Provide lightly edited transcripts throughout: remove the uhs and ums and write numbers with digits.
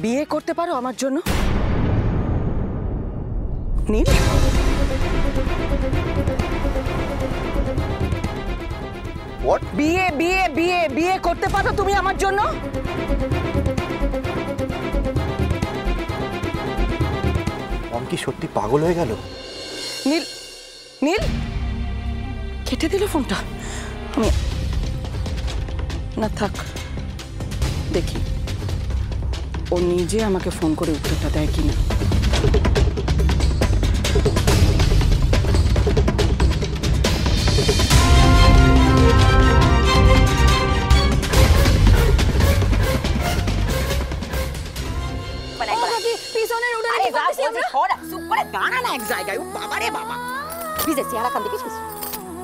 বিয়ে করতে পারো আমার জন্য নীল? হোয়াট? বিয়ে বিয়ে বিয়ে বিয়ে করতে পারো তুমি আমার জন্য? মম কি সত্যি পাগল হয়ে গেল? নীল, নীল কেটে দিল ফোনটা। আমি না থাক, দেখি ও নিজে আমাকে ফোন করে উত্তরটা দেয় কিনা।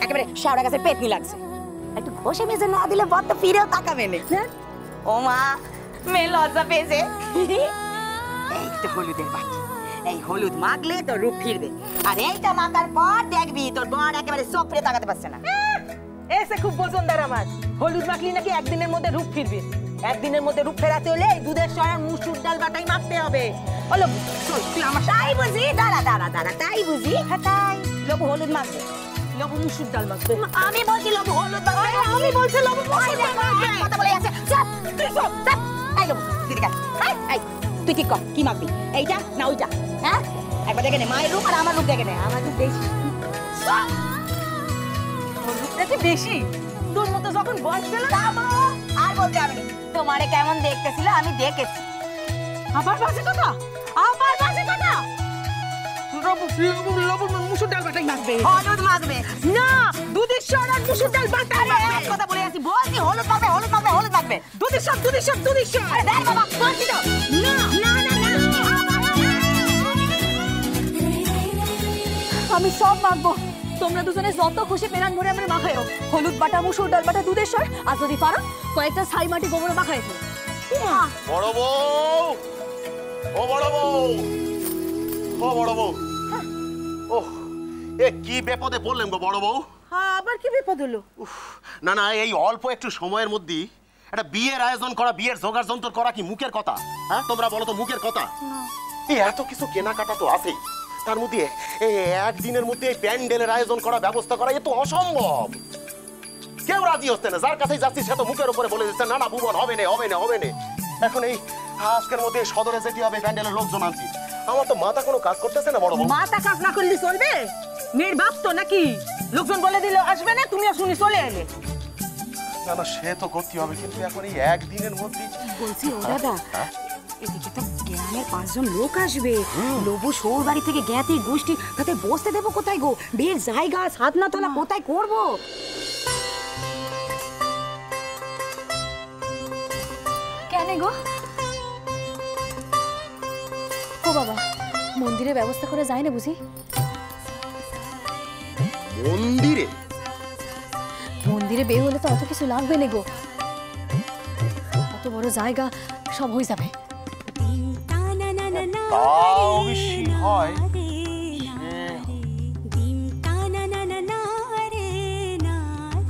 একেবারে শেওড়া গাছের পেতনি লাগছে। একটু ঘষে মেজে না দিলে বড় ফিরেও তাকাবে না। ও মা, মেয়ে লজ্জা পেয়েছে। এই তো হলুদের বাটি, এই হলুদ মাখলে তোর রূপ ফিরবে, আর এইটা মাখার পর দেখবি তোর বর একেবারে চোখ ফিরে তাকাতে পারছে না। এসে খুব বজনদার আমার। হলুদ মাখলি নাকি একদিনের মধ্যে রূপ ফিরবে? একদিনের মধ্যে রূপ ফেরাতে হলে এই দুধের সর মুসুর ডাল বাটাই মাখতে হবে। বলো তুই আমার তাই বুঝি? দাঁড়া দাঁড়া দাঁড়া, তাই বুঝি? হ্যাঁ তাই। লোক হলুদ মাখবে, লবু মুসুর ডাল মাখবে। আমি বলছি লোক হলুদ মাখবে। আমি বলছি লোক মুসুর ডাল মাখবে। কথা বলে যাচ্ছে। চুপ, তুই চুপ, চুপ। এই লোক, দিদি কা। এই, তুই ঠিক কর, কি মাখবি? এইটা না ওইটা? হ্যাঁ, একবার দেখে নে মায়ের রূপ আর আমার রূপ দেখে নে। আমার রূপ বেশি। রূপটা কি বেশি? তোর মতো যখন বয়স ছিল না। আর বলতে হবে না। তোমারে কেমন দেখতেছিল আমি দেখেছি। আবার বাজে কথা, আবার বাজে কথা। লবু মুসুর ডাল বাটাই মাখবে। হলুদ মাখবে না, দুধের সর আর মুসুর ডাল বাটাই মাখবে। কথা বলে আছি, বলছি হলুদ মাখবে, হলুদ মাখবে, হলুদ মাখবে। দুধের সর, দুধের সর, দুধের সর। আরে দেখ বাবা, বলছি তো। না না না না, আমি সব মাখবো। তোমরা দুজনে যত খুশি পেরান ভরে আমরা মাখাইও। হলুদ বাটা, মুসুর ডাল বাটা, দুধের সর, আর যদি পারো কয়েকটা ছাই মাটি গোবর মাখাই দিও। বড় বউ, ও বড় বউ, ও বড় বউ। ওহ, এ কি বিপদে পড়লেন গো বড় বউ? আবার কি বিপদ হলো? না না, এই অল্প একটু সময়ের মধ্যেই একটা বিয়ের আয়োজন করা, বিয়ের জোগাড় যন্ত্র করা কি মুখের কথা? হ্যাঁ, তোমরা বলো তো মুখের কথা? এই এত কিছু কেনাকাটা তো আছেই, তার মধ্যে এই একদিনের মধ্যে এই প্যান্ডেলের আয়োজন করা, ব্যবস্থা করা এ তো অসম্ভব। কেউ রাজি হচ্ছে না, যার কাছেই যাচ্ছি সে তো মুখের উপরে বলে দিচ্ছে না না ভুবন হবে না, হবে না, হবে না। এখন এই আজকের মধ্যে সদরে যেতে হবে, প্যান্ডেলের লোকজন আনছি। আমার তো মাথা কোনো কাজ করতেছে না বড় বউ। মাথা কাজ না করলে চলবে? মেয়ের বাপ তো নাকি লোকজন বলে দিল আসবে না, তুমিও শুনি চলে এলে। না না, সে তো করতে হবে, কিন্তু এখন এই একদিনের মধ্যে বলছি ও দাদা, এদিকে তো গ্রামের 5 জন লোক আসবে। লবু সৌর বাড়ি থেকে জ্ঞাতি গোষ্ঠী, তাতে বসতে দেবো কোথায় গো? বিয়ের জায়গা সাধনা তোলা কোথায় করবো? কেন গো? ও বাবা, মন্দিরে ব্যবস্থা করে যায় না বুঝি? মন্দিরে? মন্দিরে বিয়ে হলে তো অত কিছু লাগবে না গো। অত বড় জায়গা, সব হয়ে যাবে। হয়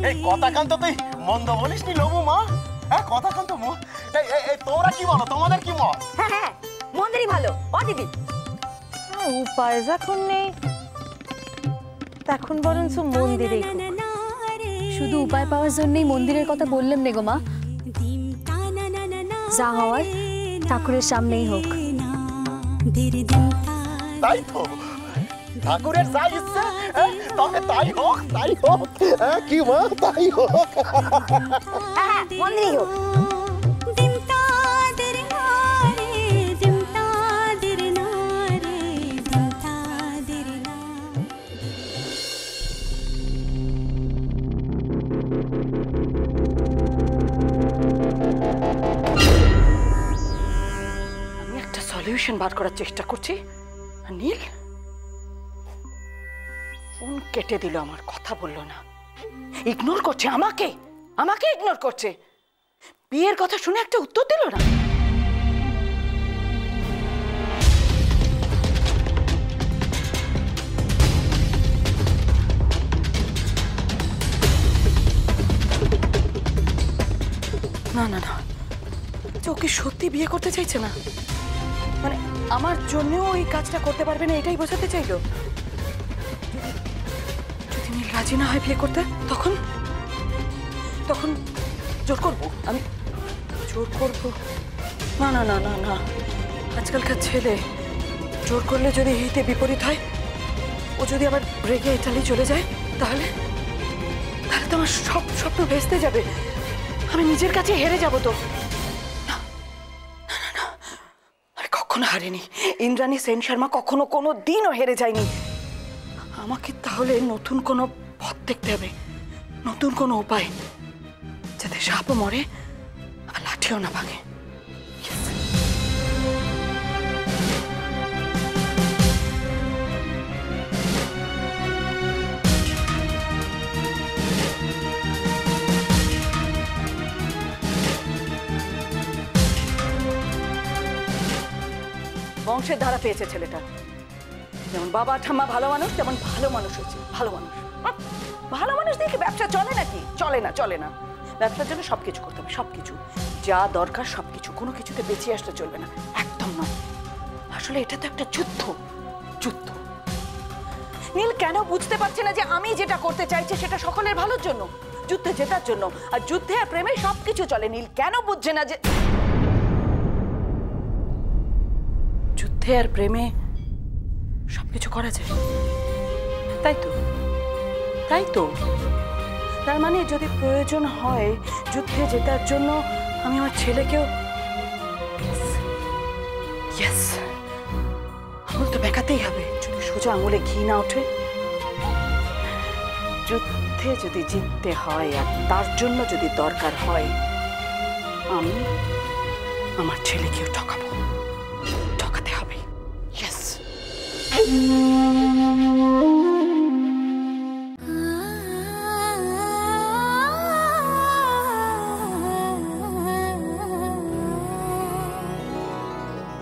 এই কথা কান্ত তুই মন্দ বলিস নি লবু মা। হ্যাঁ, কথা কান্ত তোরা কি বলো, তোমাদের কি মত? হ্যাঁ হ্যাঁ, মন্দিরই ভালো। ও দিদি, উপায় যখন নেই তখন বরঞ্চ মন্দিরেই হোক। শুধু উপায় পাওয়ার জন্যই মন্দিরের কথা বললাম নে গো মা। যা হওয়ার ঠাকুরের সামনেই হোক। তাই তো, ঠাকুরের যা ইচ্ছা তবে তাই হোক, তাই হোক। কি মা, তাই হোক। হ্যাঁ হ্যাঁ, মন্দিরই হোক। সলিউশন বার করার চেষ্টা করছি, নীল ফোন কেটে দিল, আমার কথা বললো না, ইগনোর করছে আমাকে, আমাকে ইগনোর করছে। বিয়ের কথা শুনে একটা উত্তর দিল না। না না না, ওকে সত্যি বিয়ে করতে চাইছে না, মানে আমার জন্যও ওই কাজটা করতে পারবে না এটাই বোঝাতে চাইলো। যদি নীল রাজি না হয় বিয়ে করতে, তখন তখন জোর করবো, আমি জোর করবো। না না না না না, আজকালকার ছেলে জোর করলে যদি হিতে বিপরীত হয়, ও যদি আবার রেগে ইতালি চলে যায়, তাহলে তাহলে তো আমার সব স্বপ্ন ভেস্তে যাবে, আমি নিজের কাছে হেরে যাব। তো আমি কখনো হারিনি, ইন্দ্রাণী সেন শর্মা কখনো কোনো দিনও হেরে যায়নি। আমাকে তাহলে নতুন কোনো পথ দেখতে হবে, নতুন কোনো উপায়, যাতে সাপও মরে আর লাঠিও না ভাঙে। বংশের ধারা পেয়েছে ছেলেটা, যেমন বাবা ঠাম্মা ভালো মানুষ, তেমন ভালো মানুষ হচ্ছে। ভালো মানুষ, ভালো মানুষ দেখে ব্যবসা চলে নাকি? চলে না, চলে না। ব্যবসার জন্য সবকিছু করতে হবে, সবকিছু যা দরকার সবকিছু, কোনো কিছুতে বেঁচে আসলে চলবে না, একদম নয়। আসলে এটা তো একটা যুদ্ধ, যুদ্ধ। নীল কেন বুঝতে পারছে না যে আমি যেটা করতে চাইছি সেটা সকলের ভালোর জন্য, যুদ্ধে জেতার জন্য, আর যুদ্ধে আর প্রেমে সবকিছু চলে। নীল কেন বুঝছে না যে যুদ্ধে আর প্রেমে সবকিছু করা যায়? তাই তো, তাই তো। তার মানে যদি প্রয়োজন হয় যুদ্ধে জেতার জন্য, আমি আমার ছেলেকেও আঙুল তো বেঁকাতেই হবে, যদি সোজা আঙুলে ঘি না ওঠে। যুদ্ধে যদি জিততে হয় আর তার জন্য যদি দরকার হয়, আমি আমার ছেলেকেও ঠকাবো, ঠকাতে হবে। ইয়েস।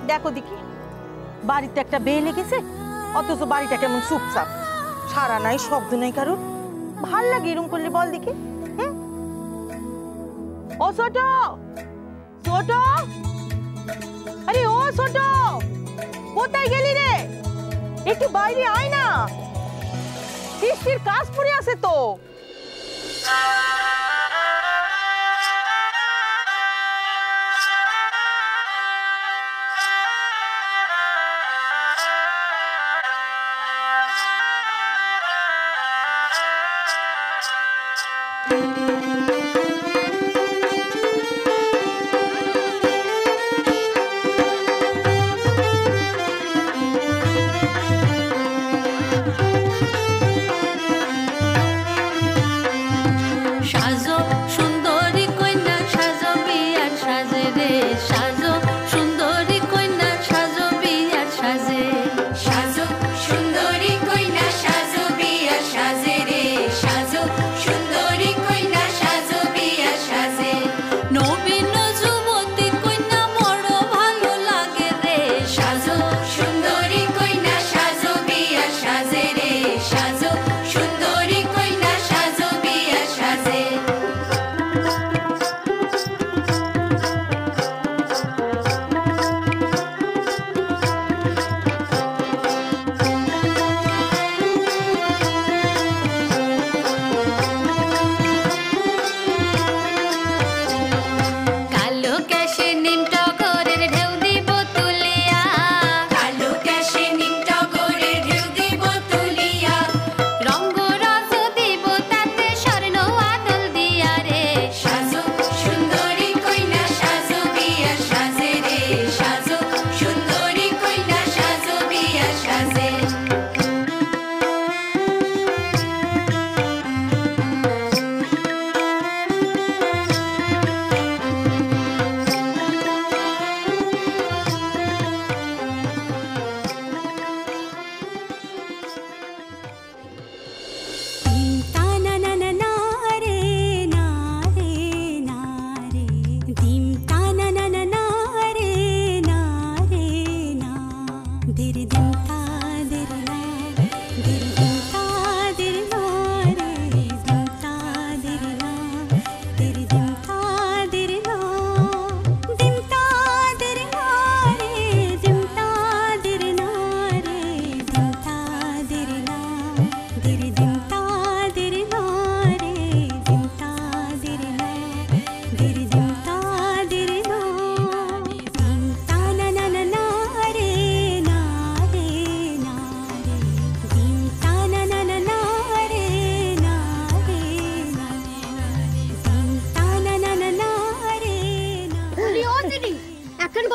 দেখো দেখি, বাড়িতে একটা বেয়ে লেগেছে, অথচ বাড়িটা কেমন চুপচাপ, সারা নাই, শব্দ নাই কারোর। ভাল লাগে এরকম করলে, বল দেখি। ও ছোট, ছোট, আরে ও ছোট, কোথায় গেলি রে? একটু বাইরে আয় না, বৃষ্টির কাজ পড়ে আছে তো।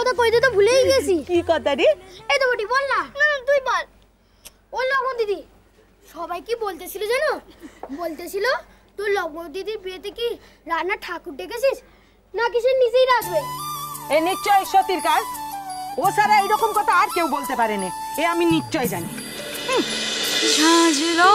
কথা কইতে তো ভুলেই গেছি। কি কথা রে? এই তো বটি বল না। না তুই বল। ও লবণ দিদি সবাই কি বলতেছিল জানো? বলতেছিল তুই লবণ দিদির বিয়েতে কি রান্না ঠাকুর ডেকেছিস নাকি সে নিজেই রাখবে? এ নিশ্চয় সতীর কাজ। ও সারা এরকম কথা আর কেউ বলতে পারে না, এ আমি নিশ্চয় জানি। সাজলো